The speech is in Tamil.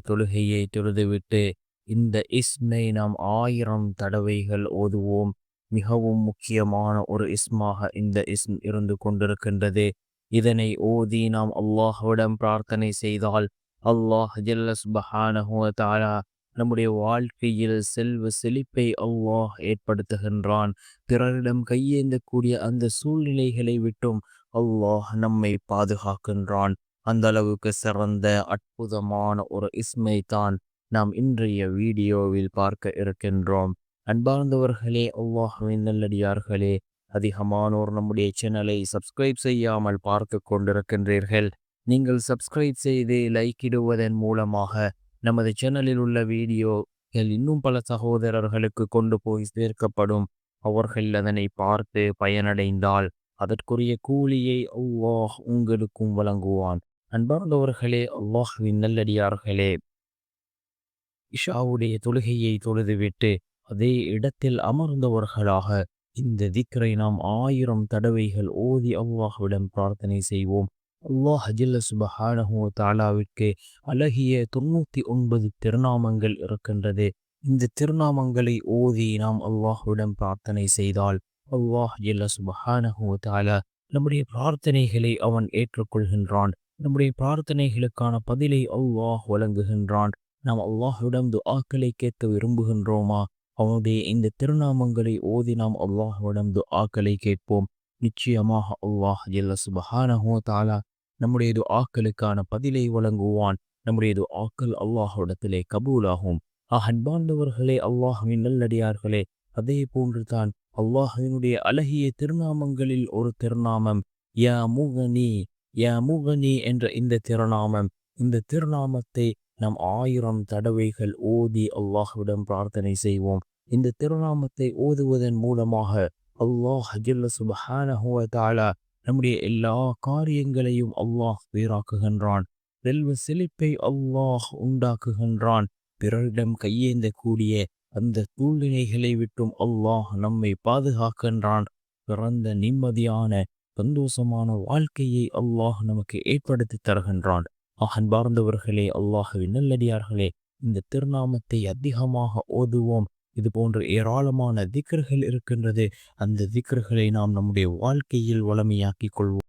தொழுகையை தொழுதுவிட்டு இந்த இஸ்மை நாம் 1000 தடவைகள் ஓதுவோம். மிகவும் முக்கியமான ஒரு இஸ்மாக இந்த இஸ்ம் இருந்து கொண்டிருக்கின்றது. இதனை ஓதி நாம் அல்லாஹ்விடம் பிரார்த்தனை செய்தால் அல்லாஹ் ஜல்ல சுப்ஹானஹு வ தஆலா நம்முடைய வாழ்க்கையில் செல்வ செழிப்பை அல்லாஹ் ஏற்படுத்துகின்றான். பிறரிடம் கையேந்தக்கூடிய அந்த சூழ்நிலைகளை விட்டும் அல்லாஹ் நம்மை பாதுகாக்கின்றான். அந்த அளவுக்கு சிறந்த அற்புதமான ஒரு இஸ்மை தான் நாம் இன்றைய வீடியோவில் பார்க்க இருக்கின்றோம். அன்பார்ந்தவர்களே, அல்லாஹ்வின் நல்லடியார்களே, அதிகமானோர் நம்முடைய சேனலை சப்ஸ்கிரைப் செய்யாமல் பார்த்து கொண்டிருக்கின்றீர்கள். நீங்கள் சப்ஸ்கிரைப் செய்து லைக் இடுவதன் மூலமாக நமது சேனலில் உள்ள வீடியோக்கள் இன்னும் பல சகோதரர்களுக்கு கொண்டு போய் சேர்க்கப்படும். அவர்கள் அதனை பார்த்து பயனடைந்தால் அதற்குரிய கூலியை அல்லாஹ் உங்களுக்கும் வழங்குவான். அன்பார்ந்தவர்களே, அல்லாஹ்வின் நல்லடியார்களே, இஷாவுடைய தொழுகையை தொழுதுவிட்டு அதே இடத்தில் அமர்ந்தவர்களாக இந்த திக்ரை நாம் 1000 தடவைகள் ஓதி அல்லாஹ்விடம் பிரார்த்தனை செய்வோம். அல்லாஹ் ஜல்ல சுப்ஹானஹு வ தஆலாவிற்கு அழகிய 99 திருநாமங்கள் இருக்கின்றது. இந்த திருநாமங்களை ஓதி நாம் அல்லாஹ்விடம் பிரார்த்தனை செய்தால் அல்லாஹ் ஜல்ல சுப்ஹானஹு வ தஆலா நம்முடைய பிரார்த்தனைகளை அவன் ஏற்றுக்கொள்கின்றான். நம்முடைய பிரார்த்தனைகளுக்கான பதிலை அல்லாஹ் வழங்குகின்றான். நாம் அல்லாஹ்விடம் துஆக்களை கேட்க விரும்புகின்றோமா? அவனுடைய இந்த திருநாமங்களை ஓதி நாம் அல்லாஹ்விடம் துஆக்களை கேட்போம். நிச்சயமாக அல்லாஹ் ஜல்ல சுப்ஹானஹு வ தஆலா நம்முடைய துஆக்களுக்கான பதிலை வழங்குவான். நம்முடைய துஆக்கள் அல்லாஹ்விடத்திலே கபூலாகும். அன்பார்ந்தவர்களே, அல்லாஹ்வின் நல்லடியார்களே, அதே போன்று தான் அல்லாஹ்வினுடைய அழகிய திருநாமங்களில் ஒரு திருநாமம் யா முகனி. யா முகனி என்ற இந்த திருநாமம், இந்த திருநாமத்தை நாம் 1000 தடவைகள் ஓதி அல்லாஹ்விடம் பிரார்த்தனை செய்வோம். இந்த திருநாமத்தை ஓதுவதன் மூலமாக அல்லாஹ் ஜல்ல சுப்ஹானஹு வ தஆலா நம்முடைய எல்லா காரியங்களையும் அல்லாஹ் பேராக்குகின்றான். செல்வ செழிப்பை அல்லாஹ் உண்டாக்குகின்றான். பிறரிடம் கையேந்தக்கூடிய அந்த சூழ்நிலைகளை விட்டும் அல்லாஹ் நம்மை பாதுகாக்கின்றான். பிறந்த நிம்மதியான சந்தோஷமான வாழ்க்கையை அல்லாஹ் நமக்கு ஏற்படுத்தி தருகின்றான். அன்பார்ந்தவர்களே, அல்லாஹ்வின் நல்லடியார்களே, இந்த திருநாமத்தை அதிகமாக ஓதுவோம். இது போன்ற ஏராளமான திக்ர்கள் இருக்கின்றது. அந்த திக்ர்களை நாம் நம்முடைய வாழ்க்கையில் வளமையாக்கிக் கொள்வோம்.